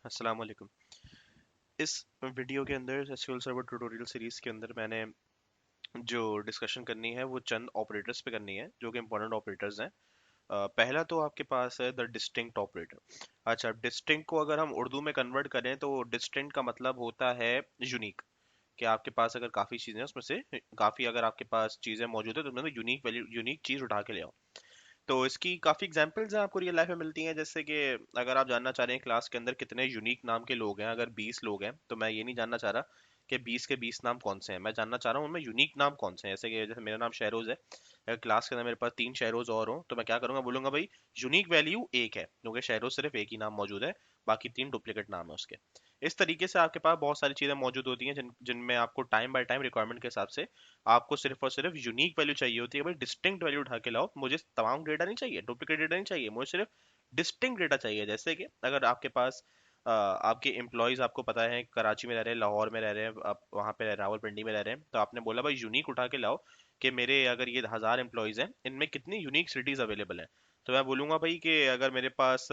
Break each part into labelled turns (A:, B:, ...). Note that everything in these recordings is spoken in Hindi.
A: अस्सलाम वालेकुम। इस वीडियो के अंदर एसक्यूएल सर्वर ट्यूटोरियल सीरीज के अंदर मैंने जो डिस्कशन करनी है वो चंद ऑपरेटर्स पे करनी है जो कि इंपॉर्टेंट ऑपरेटर्स हैं। पहला तो आपके पास है द डिस्टिंक्ट ऑपरेटर। अच्छा, डिस्टिंक्ट को अगर हम उर्दू में कन्वर्ट करें तो डिस्टिंक्ट का मतलब होता है यूनिक। कि आपके पास अगर काफी चीजें हैं उसमें से काफी अगर आपके पास चीजें मौजूद है तो उसमें यूनिक वैल्यू यूनिक चीज उठा के ले आओ। तो इसकी काफी एग्जांपल्स हैं आपको रियल लाइफ में मिलती हैं, जैसे कि अगर आप जानना चाह रहे हैं क्लास के अंदर कितने यूनिक नाम के लोग हैं, अगर 20 लोग हैं तो मैं ये नहीं जानना चाह रहा कि 20 के 20 नाम कौन से हैं, मैं जानना चाह रहा हूँ उनमें यूनिक नाम कौन से हैं। जैसे मेरा नाम शहरोज है, अगर क्लास के अंदर मेरे पास 3 शहरोज और हो तो मैं क्या करूंगा, बोलूंगा भाई यूनिक वैल्यू एक है, क्योंकि शहरोज सिर्फ एक ही नाम मौजूद है, बाकी 3 डुप्लीकेट नाम है उसके। इस तरीके से आपके पास बहुत सारी चीजें मौजूद होती हैं जिनमें आपको टाइम बाय टाइम रिक्वायरमेंट के हिसाब से आपको सिर्फ और सिर्फ यूनिक वैल्यू चाहिए होती है। भाई डिस्टिंक्ट वैल्यू उठा के लाओ, मुझे तमाम डेटा नहीं चाहिए, डुप्लीकेट डेटा नहीं चाहिए, मुझे सिर्फ डिस्टिंक्ट डेटा चाहिए। जैसे कि अगर आपके पास आपके एम्प्लॉयज आपको पता है कराची में रह रहे हैं, लाहौर में रह रहे हैं, आप वहाँ पे रावलपिंडी में रह रहे हैं, तो आपने बोला भाई यूनिक उठा के लाओ कि मेरे अगर ये 1000 एम्प्लॉयज हैं इनमें कितनी यूनिक सिटीज अवेलेबल हैं। तो मैं बोलूंगा भाई कि अगर मेरे पास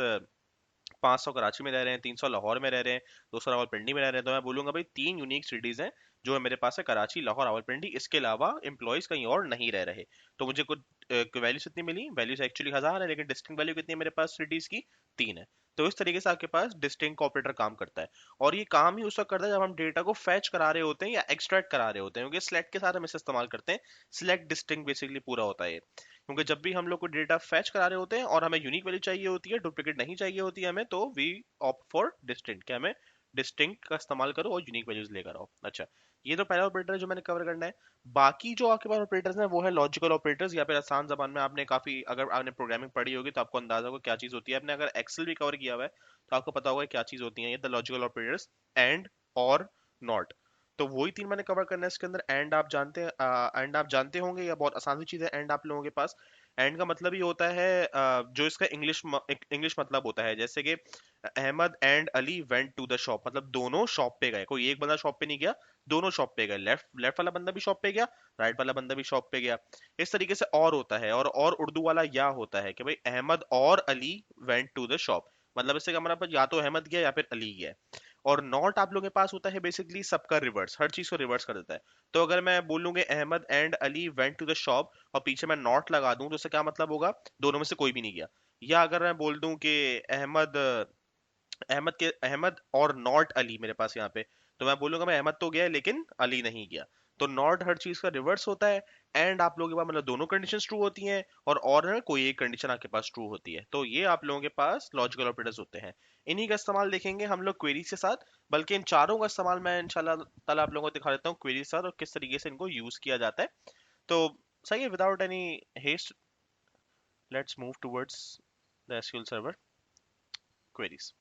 A: 500 कराची में रह रहे हैं, 300 लाहौर में रह रहे हैं, 200 रावलपिंडी में रह रहे हैं, तो मैं बोलूंगा भाई 3 यूनिक सिटीज हैं जो है मेरे पास है, कराची, लाहौर, रावलपिंडी, इसके अलावा एम्प्लॉयज कहीं और नहीं रह रहे। तो मुझे कुछ वैल्यूज कितनी मिली, वैल्यूज एक्चुअली 1000 है लेकिन डिस्टिंक्ट वैल्यू कितनी है मेरे पास सिटीज की, 3 है। तो इस तरीके से आपके पास डिस्टिंक्ट ऑपरेटर काम करता है। और ये काम ही उस वक्त करता है जब हम डेटा को फैच करा रहे होते हैं या एक्सट्रैक्ट करा रहे होते हैं, क्योंकि सिलेक्ट के साथ हम इसे इस्तेमाल करते हैं। सिलेक्ट डिस्टिंक्ट बेसिकली पूरा होता है ये। क्योंकि जब भी हम लोग को डेटा फैच करा रहे होते हैं और हमें यूनिक वैल्यू चाहिए होती है, डुप्लीकेट नहीं चाहिए होती है हमें, तो वी ऑप्ट फॉर डिस्टिंक्ट, क्या हमें डिस्टिंक्ट का इस्तेमाल करो और यूनिक वैल्यूज लेकर आओ। अच्छा, ये तो पहला ऑपरेटर है जो मैंने कवर करना है। बाकी जो आपके पास ऑपरेटर्स हैं वो है लॉजिकल ऑपरेटर्स, या फिर आसान जबान में आपने काफी, अगर आपने प्रोग्रामिंग पढ़ी होगी तो आपको अंदाजा होगा क्या चीज होती है। आपने अगर एक्सेल भी कवर किया हुआ है तो आपको पता होगा क्या चीज होती है ये द लॉजिकल ऑपरेटर्स। एंड, और, नॉट। तो वही 3 मैंने कवर करना है इसके अंदर। एंड आप जानते हैं, एंड आप जानते होंगे, या बहुत आसान सी चीज है एंड आप लोगों के पास। एंड का मतलब ही होता है जो इसका इंग्लिश मतलब होता है, जैसे कि Ahmad and Ali went to the shop, मतलब दोनों शॉप पे गए, कोई एक बंदा शॉप पे नहीं गया, दोनों शॉप पे गए, लेफ्ट लेफ्ट वाला बंदा भी शॉप पे गया, राइट वाला बंदा भी शॉप पे गया। इस तरीके से और होता है, और उर्दू वाला या होता है कि भाई अहमद और Ali went to the shop, मतलब इससे क्या मतलब या तो अहमद गया या फिर अली गया। और नॉट आप लोगों के पास होता है बेसिकली सबका रिवर्स, हर चीज को रिवर्स कर देता है। तो अगर मैं बोलूंगे Ahmed and Ali went to the shop और पीछे मैं नॉट लगा दूं तो इससे क्या मतलब होगा, दोनों में से कोई भी नहीं गया। या अगर मैं बोल दूं कि अहमद अहमद और नॉट अली मेरे पास यहाँ पे, तो मैं बोलूंगा मैं अहमद तो गया है लेकिन अली नहीं गया। तो नॉट हर चीज का रिवर्स होता है। एंड आप लोगों के पास मतलब दोनों कंडीशंस ट्रू होती हैं, और है कोई एक कंडीशन आपके पास ट्रू होती है। तो ये आप लोगों के पास लॉजिकल ऑपरेटर्स होते हैं। इन्हीं का इस्तेमाल देखेंगे हम लोग क्वेरीज के साथ, बल्कि इन चारों का इस्तेमाल मैं इंशाल्लाह ताला आप लोगों को दिखा देता हूँ क्वेरीज के साथ और किस तरीके से इनको यूज किया जाता है। तो सही है, without any haste let's move towards the SQL server queries.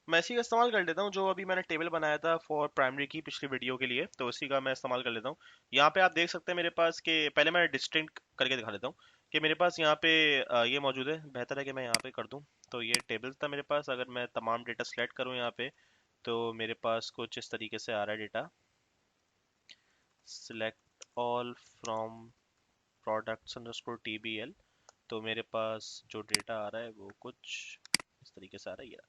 A: मैं इसी का इस्तेमाल कर लेता हूँ जो अभी मैंने टेबल बनाया था फॉर प्राइमरी की पिछली वीडियो के लिए, तो इसी का मैं इस्तेमाल कर लेता हूँ। यहाँ पे आप देख सकते हैं मेरे पास के, पहले मैं डिस्टिंक्ट करके दिखा देता हूँ कि मेरे पास यहाँ पे ये मौजूद है। बेहतर है कि मैं यहाँ पे कर दूँ। तो ये टेबल था मेरे पास, अगर मैं तमाम डेटा सेलेक्ट करूँ यहाँ पे तो मेरे पास कुछ इस तरीके से आ रहा है data. Select all from products underscore TBL. तो मेरे पास जो डेटा आ रहा है वो कुछ इस तरीके से आ रहा है ये।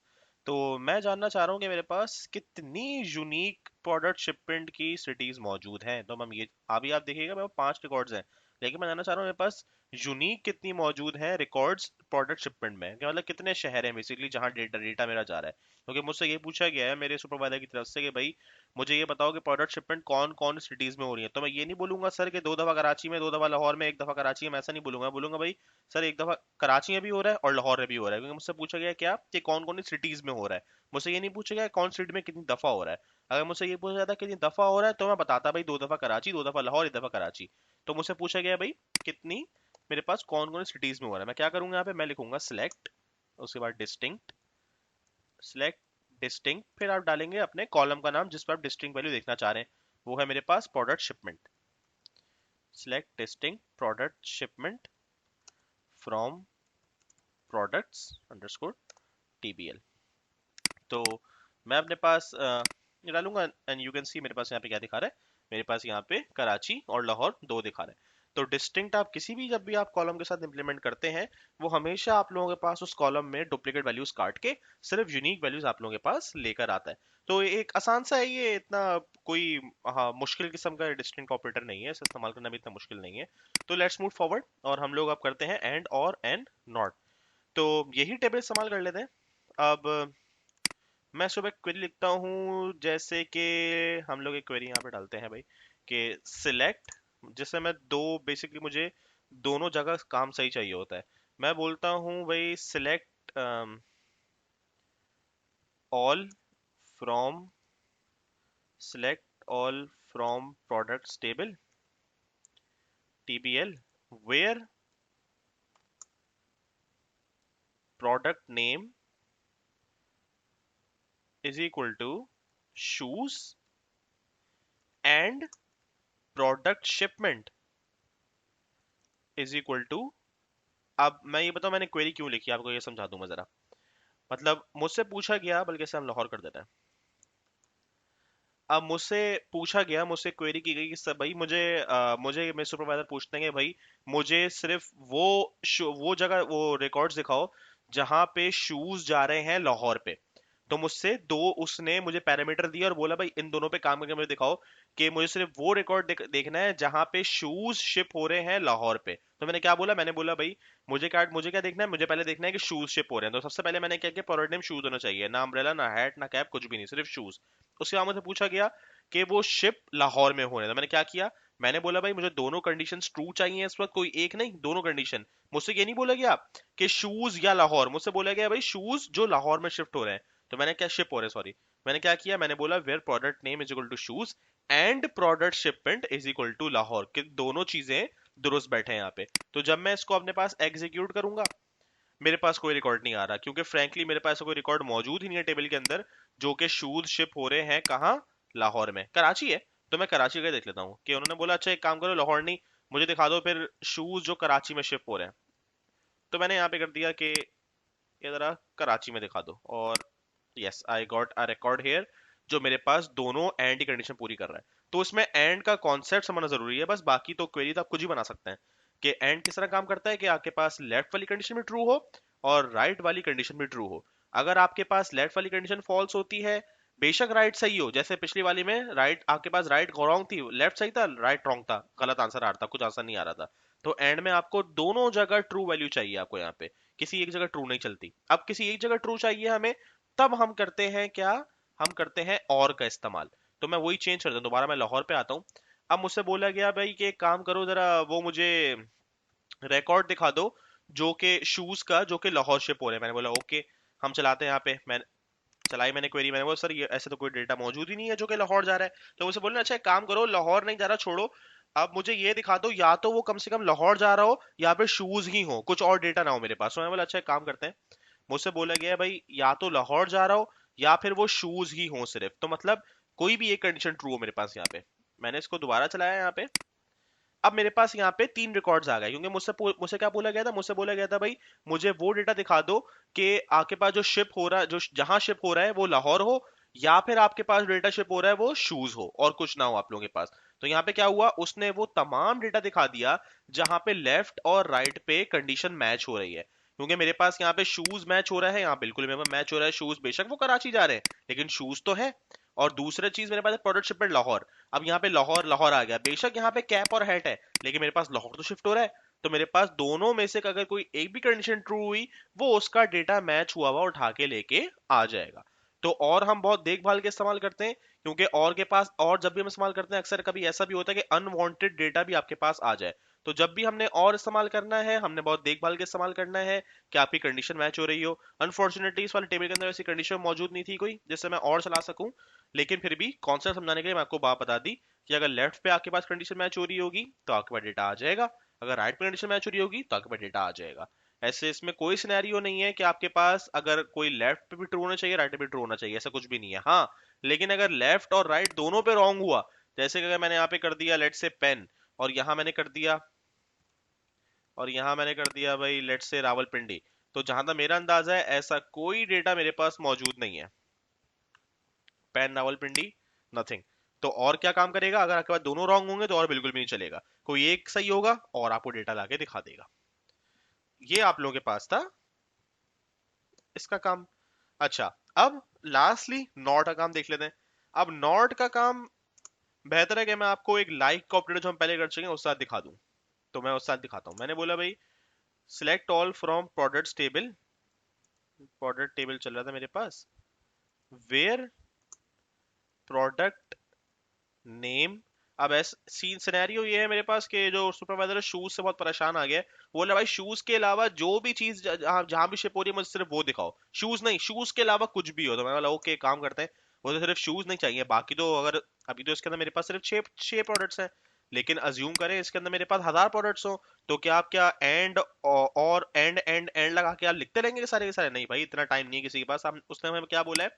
A: तो मैं जानना चाह रहा हूँ कि मेरे पास कितनी यूनिक प्रोडक्ट शिपमेंट की सिटीज मौजूद हैं। तो हम ये अभी आप देखिएगा मेरे पास 5 रिकॉर्ड्स हैं, लेकिन मैं जानना चाह रहा हूँ मेरे पास यूनिक कितनी मौजूद हैं रिकॉर्ड्स प्रोडक्ट शिपमेंट में, क्या मतलब कितने शहर हैं बेसिकली जहाँ डेटा डेटा मेरा जा रहा है। क्योंकि मुझसे ये पूछा गया है मेरे सुपरवाइजर की तरफ से कि भाई मुझे ये बताओ कि प्रोडक्ट शिपमेंट कौन कौन सिटीज में हो रही है। तो मैं ये नहीं बोलूंगा सर कि 2 दफा कराची में, 2 दफा लाहौर में, 1 दफा कराची में, मैं ऐसा नहीं बोलूंगा। बोलूंगा भाई सर एक दफा कराची में भी हो रहा है और लाहौर में भी हो रहा है, क्योंकि मुझसे पूछा गया क्या कि कौन कौन सी सिटीज में हो रहा है। मुझसे ये नहीं पूछा गया कौन सिटी में कितनी दफा हो रहा है। अगर मुझसे ये पूछा जाता कितनी दफा हो रहा है तो मैं बताता भाई 2 दफा कराची, 2 दफा लाहौर, 1 दफा कराची। तो मुझसे पूछा गया भाई कितनी मेरे पास कौन कौन सिटीज में हो रहा है, मैं क्या करूंगा यहाँ पे, मैं लिखूंगा सिलेक्ट, उसके बाद डिस्टिंक्ट, सिलेक्ट डिस्टिंक्ट, फिर आप डालेंगे अपने कॉलम का नाम जिस पर आप डिस्टिंक्ट वैल्यू देखना चाह रहे हैं, वो है मेरे पास product shipment. Select distinct product shipment from products underscore TBL. तो मैं अपने पास ये डालूंगा एंड यू कैन सी मेरे पास यहाँ पे क्या दिखा रहा है। मेरे पास यहाँ पे कराची और लाहौर 2 दिखा रहा है। तो डिस्टिंक्ट आप किसी भी जब भी आप कॉलम के साथ इंप्लीमेंट करते हैं, वो हमेशा आप लोगों के पास उस कॉलम में डुप्लीकेट वैल्यूज काट के सिर्फ यूनिक वैल्यूज आप लोगों के पास लेकर आता है। तो एक आसान सा है ये, इतना कोई हाँ मुश्किल किस्म का डिस्टिंक्ट ऑपरेटर नहीं है, इसे इस्तेमाल करना भी इतना मुश्किल नहीं है। तो लेट्स मूव फॉरवर्ड और हम लोग अब करते हैं एंड और एंड नॉट। तो यही टेबल इस्तेमाल कर लेते हैं। अब मैं सुबह क्वेरी लिखता हूँ, जैसे कि हम लोग एक क्वेरी यहाँ पे डालते हैं भाई कि सिलेक्ट, जिससे मैं दो बेसिकली मुझे दोनों जगह काम सही चाहिए होता है। मैं बोलता हूँ भाई select all from select all from products table TBL where product name is equal to shoes and product shipment is equal to. अब मैं ये बताऊं मैंने क्वेरी क्यों लिखी, आपको ये समझा दूं मैं जरा। मतलब मुझसे पूछा गया, बल्कि इसे हम लाहौर कर देते हैं। अब मुझसे पूछा गया, मुझसे क्वेरी की गई कि सब भाई मुझे मेरे सुपरवाइजर पूछते हैं कि भाई मुझे सिर्फ वो जगह वो रिकॉर्ड्स दिखाओ जहां पे शूज जा रहे हैं लाहौर पे। तो मुझसे दो उसने मुझे पैरामीटर दिए और बोला भाई इन दोनों पे काम करके मुझे दिखाओ कि मुझे सिर्फ वो रिकॉर्ड देखना है जहां पे शूज शिप हो रहे हैं लाहौर पे। तो मैंने क्या बोला, मैंने बोला भाई मुझे क्या देखना है, मुझे पहले देखना है कि शूज शिप हो रहे हैं। तो सबसे पहले मैंने क्या किया, प्रोडक्ट नेम शूज होना चाहिए, ना अम्ब्रेला ना हैट ना कैप, कुछ भी नहीं, सिर्फ शूज। उसके बाद मुझे पूछा गया कि वो शिप लाहौर में हो रहे हैं। तो मैंने क्या किया, मैंने बोला भाई मुझे दोनों कंडीशन ट्रू चाहिए इस वक्त, कोई एक नहीं, दोनों कंडीशन। मुझसे ये नहीं बोला गया कि शूज या लाहौर, मुझसे बोला गया भाई शूज जो लाहौर में शिफ्ट हो रहे हैं। तो मैंने क्या शिप हो रहे, सॉरी, मैंने क्या किया, मैंने बोला where product name is equal to shoes and product shipment is equal to Lahore, कि दोनों चीजें दुरुस्त बैठे हैं यहाँ पे। तो जब मैं इसको अपने पास एग्जीक्यूट करूंगा, मेरे पास कोई रिकॉर्ड नहीं आ रहा, क्योंकि फ्रैंकली मेरे पास कोई रिकॉर्ड मौजूद ही नहीं है टेबल के अंदर जो कि शूज शिप हो रहे हैं कहाँ, लाहौर में, कराची है। तो मैं कराची का देख लेता हूँ कि उन्होंने बोला अच्छा एक काम करो, लाहौर नहीं, मुझे दिखा दो फिर शूज जो कराची में शिप हो रहे हैं। तो मैंने यहाँ पे कर दिया कि ये जरा कराची में दिखा दो, और yes I got a record here जो मेरे पास दोनों एंड की कंडीशन पूरी कर रहा है। तो उसमें एंड का कॉन्सेप्ट समझना जरूरी है बस, बाकी तो क्वेरी तो आप कुछ ही बना सकते हैं। कि एंड किस तरह काम करता है कि आपके पास लेफ्ट वाली कंडीशन भी ट्रू हो और राइट वाली कंडीशन भी ट्रू हो। अगर आपके पास लेफ्ट वाली कंडीशन फॉल्स होती है, बेशक राइट सही हो, जैसे पिछली वाली में राइट आपके पास राइट रॉन्ग थी, लेफ्ट सही था, राइट रॉन्ग था, गलत आंसर आ रहा था, कुछ आंसर नहीं आ रहा था। तो एंड में आपको दोनों जगह ट्रू वैल्यू चाहिए आपको यहाँ पे, किसी एक जगह ट्रू नहीं चलती। अब किसी एक जगह ट्रू चाहिए हमें, तब हम करते हैं क्या, हम करते हैं और का इस्तेमाल। तो मैं वही चेंज करता हूँ, दोबारा मैं लाहौर पे आता हूँ। अब मुझसे बोला गया भाई कि एक काम करो जरा, वो मुझे रिकॉर्ड दिखा दो जो कि शूज का जो कि लाहौर शिप हो रहे हैं। मैंने बोला ओके, हम चलाते हैं यहाँ पे। मैं चलाई मैंने क्वेरी, मैंने बोला सर ये ऐसे तो कोई डेटा मौजूद ही नहीं है जो कि लाहौर जा रहा है। तो मुझे बोलना अच्छा एक काम करो, लाहौर नहीं जा रहा छोड़ो, अब मुझे ये दिखा दो या तो वो कम से कम लाहौर जा रहा हो या फिर शूज ही हो, कुछ और डेटा ना हो मेरे पास। तो मैं बोला अच्छा एक काम करते हैं, मुझसे बोला गया है भाई या तो लाहौर जा रहा हो या फिर वो शूज ही हो सिर्फ, तो मतलब कोई भी एक कंडीशन ट्रू हो मेरे पास यहाँ पे। मैंने इसको दोबारा चलाया यहाँ पे। अब मेरे पास यहाँ पे तीन रिकॉर्ड्स आ गए, क्योंकि मुझसे क्या बोला गया था, मुझसे बोला गया था भाई मुझे वो डेटा दिखा दो कि आपके पास जो शिप हो रहा है, जो जहां शिप हो रहा है वो लाहौर हो, या फिर आपके पास डेटा शिप हो रहा है वो शूज हो, और कुछ ना हो आप लोगों के पास। तो यहाँ पे क्या हुआ, उसने वो तमाम डेटा दिखा दिया जहां पे लेफ्ट और राइट पे कंडीशन मैच हो रही है। क्योंकि मेरे पास यहाँ पे शूज मैच हो रहा है, यहाँ बिल्कुल मेरे पास मैच हो रहा है शूज, बेशक वो कराची जा रहे हैं लेकिन शूज तो है। और दूसरा चीज मेरे पास है प्रोडक्ट शिपमेंट लाहौर। अब यहाँ पे लाहौर लाहौर आ गया, बेशक यहाँ पे कैप और हैट है लेकिन मेरे पास लाहौर तो शिफ्ट हो रहा है। तो मेरे पास दोनों में से अगर कोई एक भी कंडीशन ट्रू हुई, वो उसका डेटा मैच हुआ हुआ उठा के लेके आ जाएगा। तो और हम बहुत देखभाल के इस्तेमाल करते हैं, क्योंकि और के पास, और जब भी हम इस्तेमाल करते हैं अक्सर कभी ऐसा भी होता है कि अनवांटेड डेटा भी आपके पास आ जाए। तो जब भी हमने और इस्तेमाल करना है, हमने बहुत देखभाल के इस्तेमाल करना है कि आपकी कंडीशन मैच हो रही हो। अनफॉर्चुनेटली इस वाले टेबल के अंदर ऐसी कंडीशन मौजूद नहीं थी कोई जिससे मैं और चला सकूं, लेकिन फिर भी कॉन्सेप्ट समझाने के लिए मैं आपको बात बता दी कि अगर लेफ्ट पे आपके पास कंडीशन मैच हो रही होगी तो आपके पास डेटा आ जाएगा, अगर राइट पे कंडीशन मैच हो रही होगी तो आपके पास डेटा आ जाएगा। ऐसे इसमें कोई सिनेरियो नहीं है कि आपके पास अगर कोई लेफ्ट पे भी ट्रू होना चाहिए राइट पे भी ट्रू होना चाहिए, ऐसा कुछ भी नहीं है। हाँ, लेकिन अगर लेफ्ट और राइट दोनों पे रॉन्ग हुआ, जैसे कि अगर मैंने यहाँ पे कर दिया लेट से पेन, और यहाँ मैंने कर दिया, और यहाँ मैंने कर दिया भाई लेट से रावलपिंडी, तो जहां तक मेरा अंदाजा है ऐसा कोई डेटा मेरे पास मौजूद नहीं है। Pen Rawalpindi, nothing. तो और क्या काम करेगा, अगर आपके पास दोनों रॉन्ग होंगे तो और बिल्कुल भी नहीं चलेगा, कोई एक सही होगा और आपको डेटा लाके दिखा देगा। ये आप लोगों के पास था इसका काम। अच्छा, अब लास्टली नॉट का काम देख लेते हैं। अब नॉट का काम बेहतर है कि मैं आपको एक लाइक का ऑपरेटर जो हम पहले कर चुके हैं उस साथ दिखा दूं। तो मैं उस साथ दिखाता हूं। मैंने बोला भाई select all from products table, product table चल रहा था मेरे पास, वेयर प्रोडक्ट नेम। अब ऐसा सीन सिनेरियो ये है मेरे पास कि जो सुपरवाइजर शूज से बहुत परेशान आ गया है, वो बोला भाई शूज के अलावा जो भी चीज जहां जहां भी शिप हो रही है मुझे सिर्फ वो दिखाओ, शूज नहीं, शूज के अलावा कुछ भी हो। तो मैं बोला ओके काम करते हैं, वो तो सिर्फ शूज नहीं चाहिए, बाकी तो अगर अभी तो इसके अंदर मेरे पास सिर्फ छह छह प्रोडक्ट्स हैं, लेकिन अज्यूम करें इसके अंदर मेरे पास 1000 प्रोडक्ट्स हो, तो क्या आप क्या एंड और एंड एंड एंड लगा के आप लिखते रहेंगे सारे के सारे? नहीं भाई, इतना टाइम नहीं है किसी के पास। हम उसने हमें क्या बोला है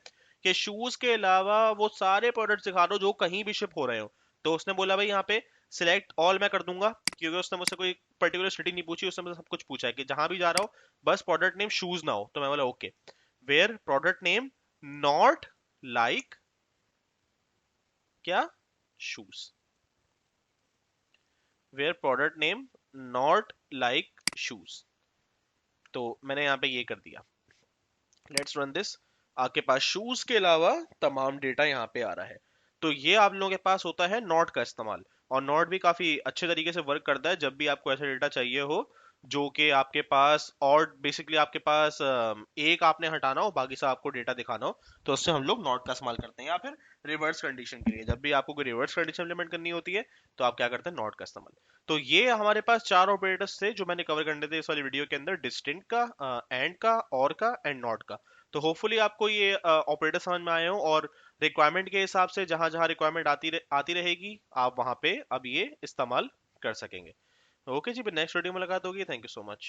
A: कि शूज के अलावा वो सारे प्रोडक्ट्स दिखा दो जो कहीं भी शिप हो रहे हो। तो उसने बोला भाई यहाँ पे सिलेक्ट ऑल मैं कर दूंगा, क्योंकि उसने मुझसे कोई पर्टिकुलर सिटी नहीं पूछी, उसने मुझसे सब कुछ पूछा है कि जहां भी जा रहा हो बस प्रोडक्ट नेम शूज ना हो। तो मैं बोला okay, where product name not like क्या shoes, where product name not like shoes. तो मैंने यहाँ पे ये कर दिया। Let's run this. आपके पास शूज के अलावा तमाम डेटा यहाँ पे आ रहा है। तो ये आप लोगों के पास होता है नॉट का इस्तेमाल, और नॉट भी काफी अच्छे तरीके से वर्क करता है जब भी आपको ऐसा डेटा चाहिए हो जो कि आपके पास, और बेसिकली आपके पास एक आपने हटाना हो बाकी सब आपको डेटा दिखाना हो, तो उससे हम लोग नॉट का इस्तेमाल करते हैं। या फिर रिवर्स कंडीशन के लिए जब भी आपको कोई रिवर्स कंडीशन इंप्लीमेंट करनी होती है तो आप क्या करते हैं, नॉट का इस्तेमाल। तो ये हमारे पास चार ऑपरेटर्स थे जो मैंने कवर करने थे इस वाली वीडियो के अंदर, डिस्टिंक्ट का, एंड का, और का, एंड नॉट का। तो होपफुली आपको ये ऑपरेटर समझ में आए हो, और रिक्वायरमेंट के हिसाब से जहां जहां रिक्वायरमेंट आती रहेगी आप वहां पे अब ये इस्तेमाल कर सकेंगे। ओके जी, फिर नेक्स्ट वीडियो में मुलाकात होगी। Thank you so much.